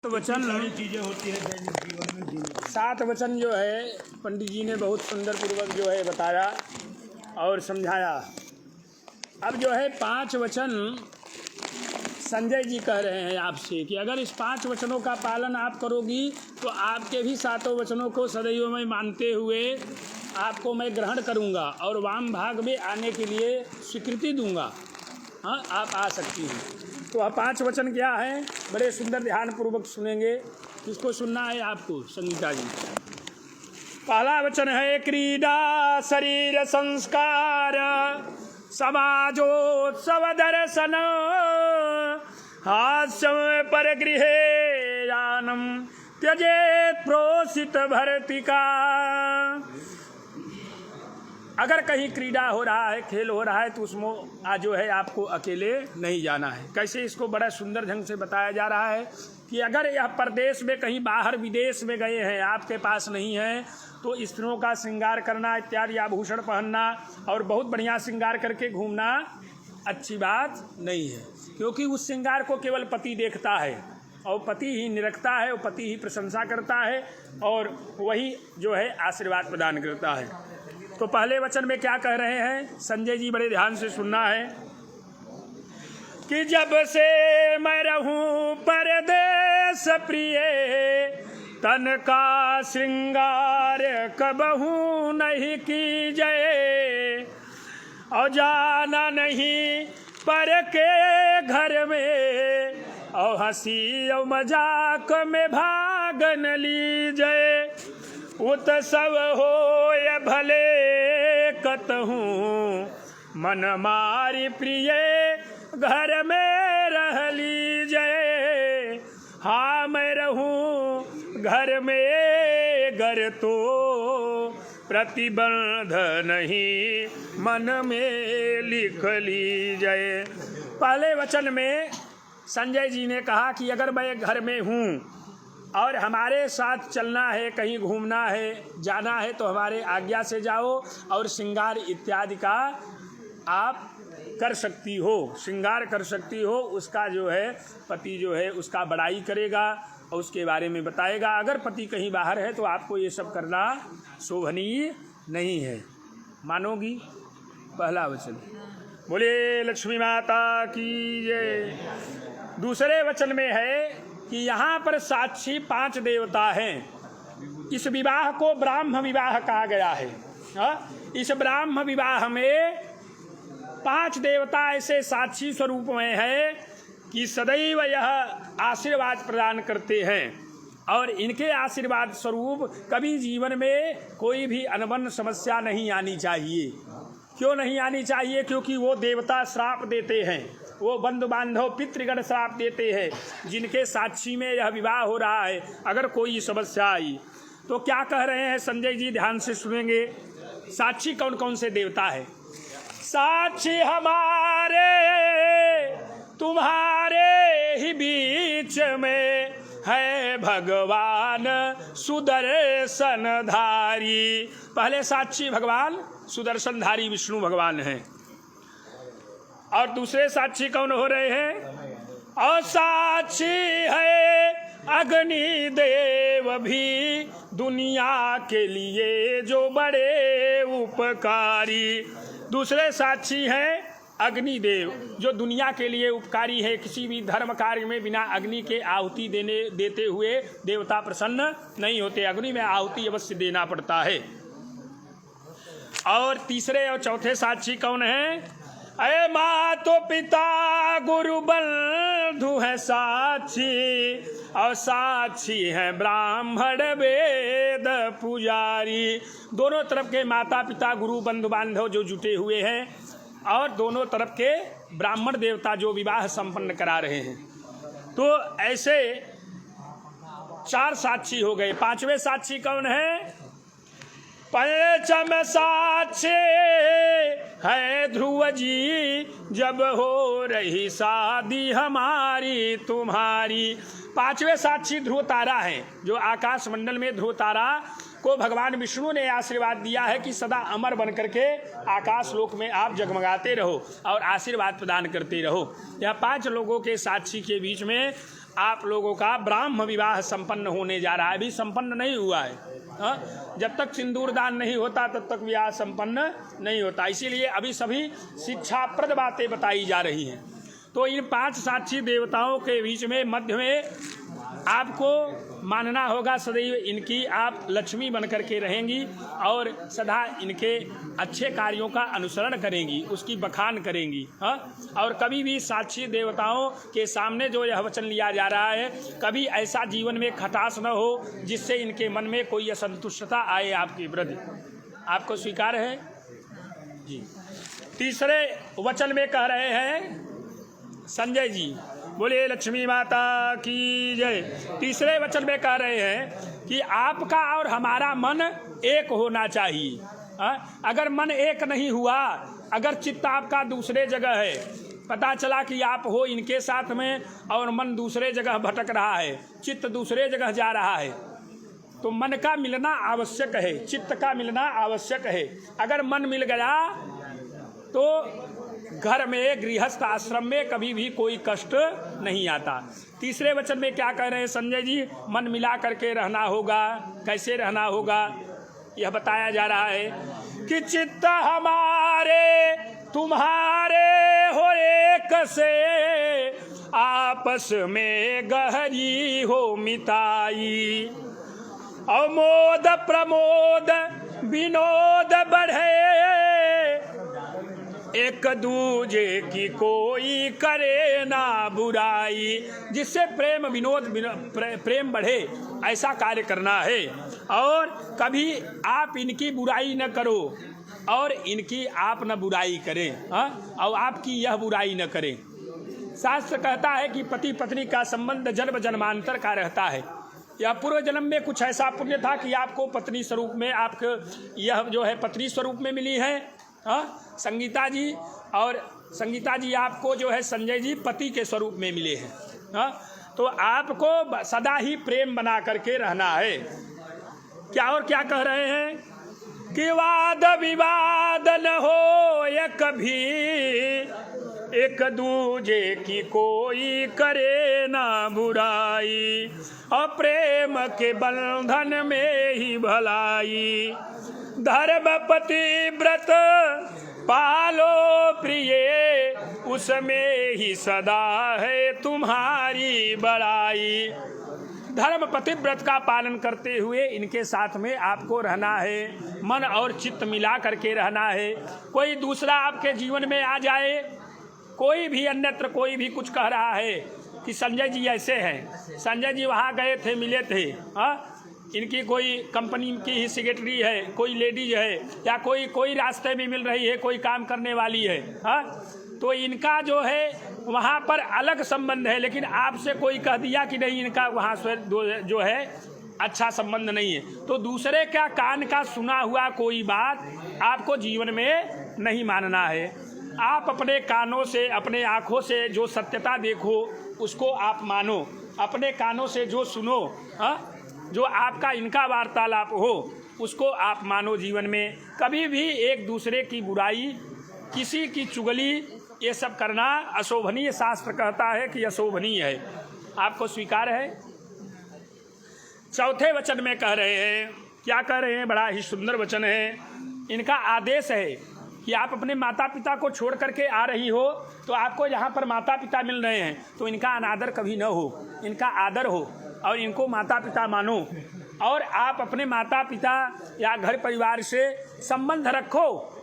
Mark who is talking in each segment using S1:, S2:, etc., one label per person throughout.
S1: वचन
S2: सारी चीजें होती है दैनिक जीवन में जीने की।
S1: 7 वचन जो है पंडित जी ने बहुत सुंदर पूर्वक जो है बताया और समझाया। अब जो है 5 वचन संजय जी कह रहे हैं आपसे कि अगर इस 5 वचनों का पालन आप करोगी तो आपके भी 7 वचनों को सदैव मैं मानते हुए आपको मैं ग्रहण करूंगा और वाम भाग में आने के लिए स्वीकृति दूंगा। हाँ, आप आ सकती हैं। तो अब 5 वचन क्या है, बड़े सुंदर ध्यान पूर्वक सुनेंगे। किसको सुनना है आपको? संगीता जी। पहला वचन है क्रीडा शरीर संस्कार समाजोत्सव दर्शन हास्य पर गृहे यानम त्यजेत प्रोसित भर्तिका। अगर कहीं क्रीड़ा हो रहा है, खेल हो रहा है, तो उसमें आज जो है आपको अकेले नहीं जाना है। कैसे, इसको बड़ा सुंदर ढंग से बताया जा रहा है कि अगर यह प्रदेश में कहीं बाहर विदेश में गए हैं, आपके पास नहीं है, तो स्त्रियों का श्रृंगार करना इत्यादि आभूषण पहनना और बहुत बढ़िया श्रृंगार करके घूमना अच्छी बात नहीं है, क्योंकि उस श्रृंगार को केवल पति देखता है और पति ही निरखता है और पति ही प्रशंसा करता है और वही जो है आशीर्वाद प्रदान करता है। तो पहले वचन में क्या कह रहे हैं संजय जी, बड़े ध्यान से सुनना है कि जब से मैं रहूं परदेश प्रिय तन का श्रृंगार कबहू नहीं कीजिए और जाना नहीं पर के घर में और हंसी और मजाक में भाग न लीजिए। उत्सव हो ये भले कतहूँ मन मारी प्रिय घर में रह लीजिए। हाँ, मैं रहूँ घर में घर तो प्रतिबंध नहीं मन में लिख लीजिए। पहले वचन में संजय जी ने कहा कि अगर मैं घर में हूँ और हमारे साथ चलना है, कहीं घूमना है, जाना है, तो हमारे आज्ञा से जाओ और श्रृंगार इत्यादि का आप कर सकती हो, श्रृंगार कर सकती हो। उसका जो है पति जो है उसका बड़ाई करेगा और उसके बारे में बताएगा। अगर पति कहीं बाहर है तो आपको ये सब करना शोभनीय नहीं है। मानोगी? पहला वचन। बोले लक्ष्मी माता की जय। दूसरे वचन में है कि यहाँ पर साक्षी 5 देवता हैं। इस विवाह को ब्राह्म विवाह कहा गया है। इस ब्राह्म विवाह में 5 देवता ऐसे साक्षी स्वरूप में है कि सदैव यह आशीर्वाद प्रदान करते हैं और इनके आशीर्वाद स्वरूप कभी जीवन में कोई भी अनबन समस्या नहीं आनी चाहिए। क्यों नहीं आनी चाहिए? क्योंकि वो देवता श्राप देते हैं, वो बंधु बांधव पितृगण श्राप देते हैं। जिनके साक्षी में यह विवाह हो रहा है, अगर कोई समस्या आई तो क्या कह रहे हैं संजय जी, ध्यान से सुनेंगे। साक्षी कौन कौन से देवता है? साक्षी हमारे तुम्हारे ही बीच में है भगवान सुदर्शन धारी। पहले साक्षी भगवान सुदर्शन धारी विष्णु भगवान हैं और दूसरे साक्षी कौन हो रहे हैं? और साक्षी है अग्नि देव भी दुनिया के लिए जो बड़े उपकारी। दूसरे साक्षी हैं अग्निदेव जो दुनिया के लिए उपकारी है। किसी भी धर्म कार्य में बिना अग्नि के आहुति देते हुए देवता प्रसन्न नहीं होते, अग्नि में आहुति अवश्य देना पड़ता है। और तीसरे और चौथे साक्षी कौन है? अरे माँ तो पिता गुरु बंधु है साक्षी और साक्षी है ब्राह्मण वेद पुजारी। दोनों तरफ के माता पिता गुरु बंधु बांधव जो जुटे हुए हैं और दोनों तरफ के ब्राह्मण देवता जो विवाह संपन्न करा रहे हैं। तो ऐसे 4 साक्षी हो गए। 5वें साक्षी कौन है? पंचम साक्षी है ध्रुव जी जब हो रही शादी हमारी तुम्हारी। 5वें साक्षी ध्रुव तारा है, जो आकाश मंडल में ध्रुव तारा को भगवान विष्णु ने आशीर्वाद दिया है कि सदा अमर बन करके आकाश लोक में आप जगमगाते रहो और आशीर्वाद प्रदान करते रहो। यह 5 लोगों के साक्षी के बीच में आप लोगों का ब्राह्म विवाह संपन्न होने जा रहा है। अभी संपन्न नहीं हुआ है, हाँ? जब तक सिंदूर दान नहीं होता तब तक विवाह संपन्न नहीं होता। इसीलिए अभी सभी शिक्षाप्रद बातें बताई जा रही हैं। तो इन 5 साक्षी देवताओं के बीच में मध्य में आपको मानना होगा सदैव इनकी आप लक्ष्मी बन करके रहेंगी और सदा इनके अच्छे कार्यों का अनुसरण करेंगी, उसकी बखान करेंगी, हाँ? और कभी भी साक्षी देवताओं के सामने जो यह वचन लिया जा रहा है, कभी ऐसा जीवन में खटास न हो जिससे इनके मन में कोई असंतुष्टता आए आपके प्रति। आपको स्वीकार है जी। तीसरे वचन में कह रहे हैं संजय जी, बोले लक्ष्मी माता की जय। तीसरे वचन में कह रहे हैं कि आपका और हमारा मन एक होना चाहिए, हाँ? अगर मन एक नहीं हुआ, अगर चित्त आपका दूसरे जगह है, पता चला कि आप हो इनके साथ में और मन दूसरे जगह भटक रहा है, चित्त दूसरे जगह जा रहा है, तो मन का मिलना आवश्यक है, चित्त का मिलना आवश्यक है। अगर मन मिल गया तो घर में गृहस्थ आश्रम में कभी भी कोई कष्ट नहीं आता। तीसरे वचन में क्या कह रहे हैं संजय जी? मन मिला करके रहना होगा। कैसे रहना होगा यह बताया जा रहा है कि चित्त हमारे तुम्हारे हो एक से, आपस में गहरी हो मिताई, अमोद प्रमोद विनोद बढ़े, एक दूजे की कोई करे ना बुराई। जिससे प्रेम विनोद प्रेम बढ़े, ऐसा कार्य करना है। और कभी आप इनकी बुराई न करो और इनकी आप न बुराई करें, हाँ? और आपकी यह बुराई न करें। शास्त्र कहता है कि पति पत्नी का संबंध जन्म जन्मांतर का रहता है। यह पूर्व जन्म में कुछ ऐसा पुण्य था कि आपको पत्नी स्वरूप में, आपको यह जो है पत्नी स्वरूप में मिली है, हाँ? संगीता जी, और संगीता जी आपको जो है संजय जी पति के स्वरूप में मिले हैं, हाँ? तो आपको सदा ही प्रेम बना करके रहना है। क्या और क्या कह रहे हैं कि वाद विवाद न हो ये कभी, एक दूजे की कोई करे ना बुराई, और प्रेम के बंधन में ही भलाई, धर्म पति व्रत पालो प्रिय, उसमें ही सदा है तुम्हारी बड़ाई। धर्म पतिव्रत का पालन करते हुए इनके साथ में आपको रहना है, मन और चित्त मिला करके रहना है। कोई दूसरा आपके जीवन में आ जाए, कोई भी अन्यत्र कोई भी कुछ कह रहा है कि संजय जी ऐसे हैं, संजय जी वहाँ गए थे, मिले थे, हाँ? इनकी कोई कंपनी की ही सेक्रेटरी है, कोई लेडीज है, या कोई रास्ते में मिल रही है, कोई काम करने वाली है, हाँ? तो इनका जो है वहाँ पर अलग संबंध है, लेकिन आपसे कोई कह दिया कि नहीं इनका वहाँ से जो है अच्छा संबंध नहीं है, तो दूसरे का कान का सुना हुआ कोई बात आपको जीवन में नहीं मानना है। आप अपने कानों से, अपने आँखों से जो सत्यता देखो उसको आप मानो, अपने कानों से जो सुनो, हाँ? जो आपका इनका वार्तालाप हो उसको आप मानो। जीवन में कभी भी एक दूसरे की बुराई, किसी की चुगली, ये सब करना अशोभनीय, शास्त्र कहता है कि अशोभनीय है। आपको स्वीकार है? चौथे वचन में कह रहे हैं, क्या कह रहे हैं? बड़ा ही सुंदर वचन है। इनका आदेश है कि आप अपने माता पिता को छोड़ करके आ रही हो, तो आपको यहाँ पर माता पिता मिल रहे हैं तो इनका अनादर कभी न हो, इनका आदर हो और इनको माता पिता मानो। और आप अपने माता पिता या घर परिवार से संबंध रखो,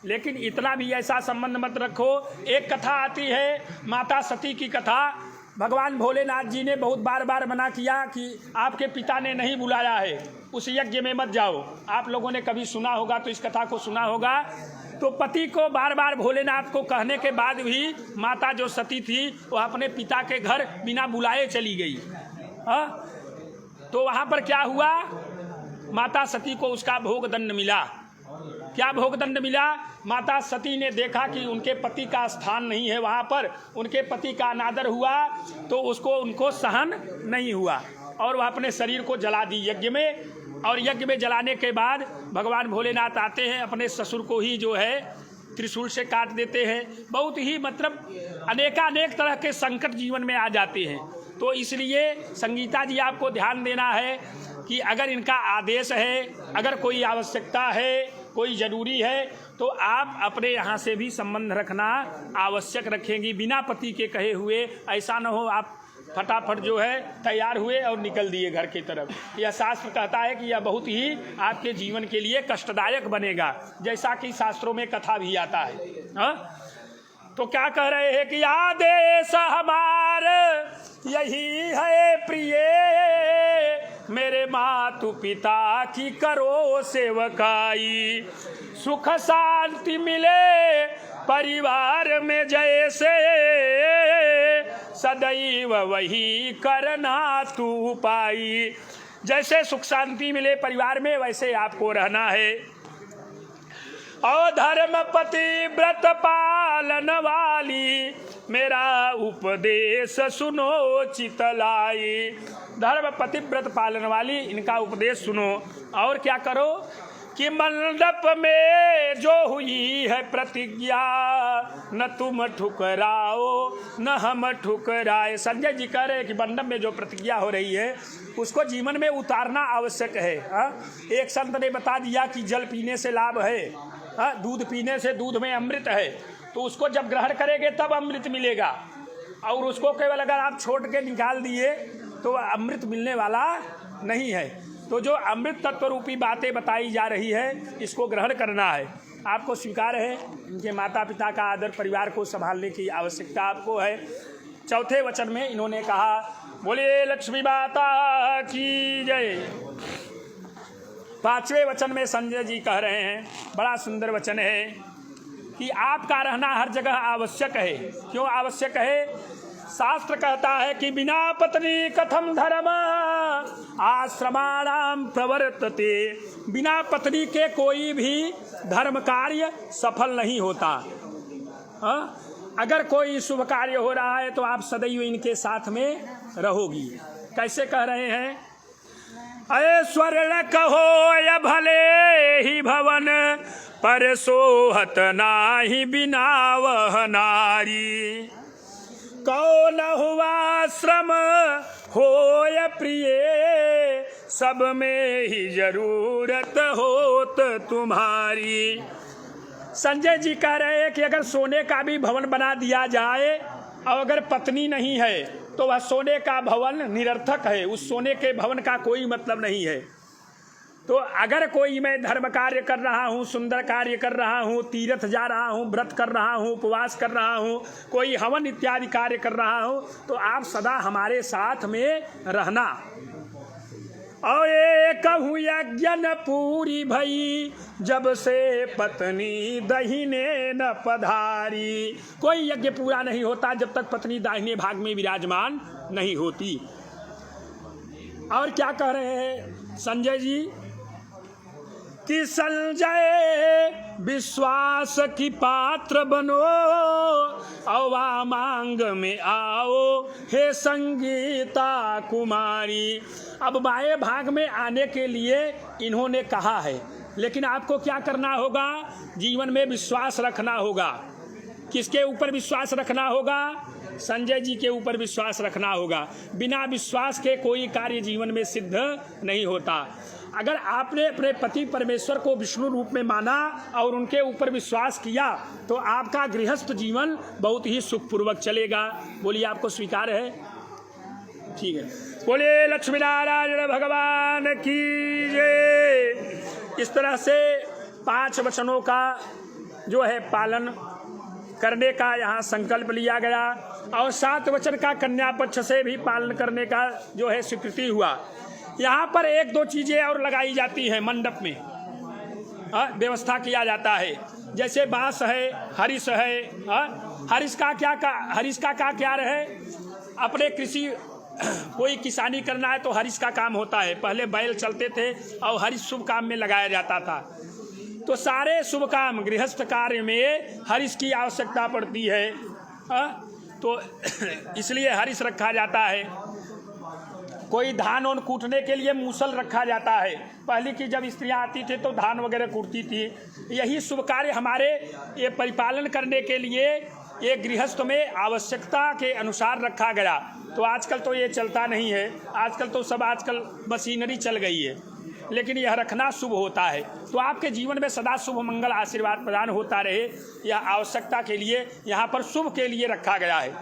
S1: लेकिन इतना भी ऐसा संबंध मत रखो। एक कथा आती है माता सती की कथा। भगवान भोलेनाथ जी ने बहुत बार बार मना किया कि आपके पिता ने नहीं बुलाया है, उस यज्ञ में मत जाओ। आप लोगों ने कभी सुना होगा तो इस कथा को सुना होगा। तो पति को बार बार भोलेनाथ को कहने के बाद भी माता जो सती थी वह अपने पिता के घर बिना बुलाए चली गई, हाँ? तो वहाँ पर क्या हुआ? माता सती को उसका भोग दंड मिला। क्या भोग दंड मिला? माता सती ने देखा कि उनके पति का स्थान नहीं है वहाँ पर, उनके पति का अनादर हुआ, तो उनको सहन नहीं हुआ और वह अपने शरीर को जला दी यज्ञ में। और यज्ञ में जलाने के बाद भगवान भोलेनाथ आते हैं, अपने ससुर को ही जो है त्रिशूल से काट देते हैं। बहुत ही मतलब अनेकानेक तरह के संकट जीवन में आ जाते हैं। तो इसलिए संगीता जी आपको ध्यान देना है कि अगर इनका आदेश है, अगर कोई आवश्यकता है, कोई ज़रूरी है, तो आप अपने यहाँ से भी संबंध रखना आवश्यक रखेंगी। बिना पति के कहे हुए ऐसा न हो आप फटाफट जो है तैयार हुए और निकल दिए घर की तरफ। यह शास्त्र कहता है कि यह बहुत ही आपके जीवन के लिए कष्टदायक बनेगा, जैसा कि शास्त्रों में कथा भी आता है। हाँ, तो क्या कह रहे हैं कि आदेश हमार यही है प्रिय, मेरे मातु पिता की करो सेवकाई, सुख शांति मिले परिवार में जैसे, सदैव वही करना तू पाई। जैसे सुख शांति मिले परिवार में वैसे आपको रहना है। और धर्मपति व्रत पालन वाली, मेरा उपदेश सुनो चितलाई। धर्मपति व्रत पालन वाली, इनका उपदेश सुनो। और क्या करो कि मंडप में जो हुई है प्रतिज्ञा, न तुम ठुकराओ न हम ठुकराए। संजय जी कह रहे हैं कि मंडप में जो प्रतिज्ञा हो रही है उसको जीवन में उतारना आवश्यक है। एक संत ने बता दिया कि जल पीने से लाभ है, दूध पीने से दूध में अमृत है, तो उसको जब ग्रहण करेंगे तब अमृत मिलेगा, और उसको केवल अगर आप छोड़ के निकाल दिए तो अमृत मिलने वाला नहीं है। तो जो अमृत तत्व रूपी बातें बताई जा रही है इसको ग्रहण करना है। आपको स्वीकार है, इनके माता पिता का आदर, परिवार को संभालने की आवश्यकता आपको है। चौथे वचन में इन्होंने कहा, बोले लक्ष्मी माता की जय। पांचवें वचन में संजय जी कह रहे हैं, बड़ा सुंदर वचन है कि आपका रहना हर जगह आवश्यक है। क्यों आवश्यक है? शास्त्र कहता है कि बिना पत्नी कथम धर्म आश्रमाणाम प्रवर्तते। बिना पत्नी के कोई भी धर्म कार्य सफल नहीं होता। अगर कोई शुभ कार्य हो रहा है तो आप सदैव इनके साथ में रहोगी। कैसे कह रहे हैं? अरे स्वर्ण कहो या भले ही भवन, पर सोहत नाही बिना वह नारी। कौन हुआ श्रम हो या प्रिय, सब में ही जरूरत होत तुम्हारी। संजय जी कह रहे हैं कि अगर सोने का भी भवन बना दिया जाए और अगर पत्नी नहीं है तो वह सोने का भवन निरर्थक है, उस सोने के भवन का कोई मतलब नहीं है। तो अगर कोई मैं धर्म कार्य कर रहा हूँ, सुंदर कार्य कर रहा हूँ, तीर्थ जा रहा हूँ, व्रत कर रहा हूँ, उपवास कर रहा हूँ, कोई हवन इत्यादि कार्य कर रहा हूँ, तो आप सदा हमारे साथ में रहना। और एक कहूँ यज्ञ पूरी भई, जब से पत्नी दाहिने न पधारी। कोई यज्ञ पूरा नहीं होता जब तक पत्नी दाहिने भाग में विराजमान नहीं होती। और क्या कह रहे हैं संजय जी कि संजय विश्वास की पात्र बनो, अवा मांग में आओ हे संगीता कुमारी। अब बाएं भाग में आने के लिए इन्होंने कहा है, लेकिन आपको क्या करना होगा? जीवन में विश्वास रखना होगा। किसके ऊपर विश्वास रखना होगा? संजय जी के ऊपर विश्वास रखना होगा। बिना विश्वास के कोई कार्य जीवन में सिद्ध नहीं होता। अगर आपने अपने पति परमेश्वर को विष्णु रूप में माना और उनके ऊपर विश्वास किया तो आपका गृहस्थ जीवन बहुत ही सुखपूर्वक चलेगा। बोलिए, आपको स्वीकार है? ठीक है, बोलिए लक्ष्मी नारायण भगवान की जय। इस तरह से 5 वचनों का जो है पालन करने का यहाँ संकल्प लिया गया और 7 वचन का कन्या पक्ष से भी पालन करने का जो है स्वीकृति हुआ। यहाँ पर 1-2 चीज़ें और लगाई जाती हैं। मंडप में व्यवस्था किया जाता है, जैसे बांस है, हरिश है। हरिश का क्या रहे? अपने कृषि कोई किसानी करना है तो हरिश का काम होता है। पहले बैल चलते थे और हरिश शुभ काम में लगाया जाता था। तो सारे शुभ काम गृहस्थ कार्य में हरिश की आवश्यकता पड़ती है। तो इसलिए हरिश रखा जाता है। कोई धान और कूटने के लिए मूसल रखा जाता है। पहले की जब स्त्रियां आती थी तो धान वगैरह कूटती थी। यही शुभ कार्य हमारे ये परिपालन करने के लिए ये गृहस्थ में आवश्यकता के अनुसार रखा गया। तो आजकल तो ये चलता नहीं है, आजकल तो सब आजकल मशीनरी चल गई है, लेकिन यह रखना शुभ होता है। तो आपके जीवन में सदा शुभ मंगल आशीर्वाद प्रदान होता रहे, यह आवश्यकता के लिए यहाँ पर शुभ के लिए रखा गया है।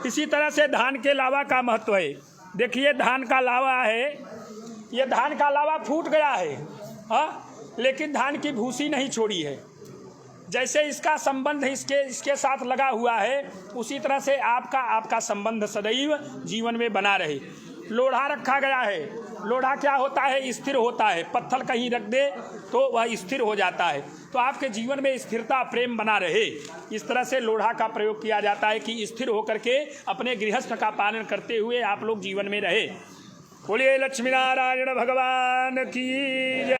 S1: इसी तरह से धान के लावा का महत्व है। देखिए धान का लावा है, ये धान का लावा फूट गया है, हाँ, लेकिन धान की भूसी नहीं छोड़ी है। जैसे इसका संबंध इसके साथ लगा हुआ है, उसी तरह से आपका संबंध सदैव जीवन में बना रहे। लोढ़ा रखा गया है। लोढ़ा क्या होता है? स्थिर होता है। पत्थर कहीं रख दे तो वह स्थिर हो जाता है। तो आपके जीवन में स्थिरता प्रेम बना रहे, इस तरह से लोढ़ा का प्रयोग किया जाता है कि स्थिर होकर के अपने गृहस्थ का पालन करते हुए आप लोग जीवन में रहे। बोलिए लक्ष्मी नारायण भगवान की जय।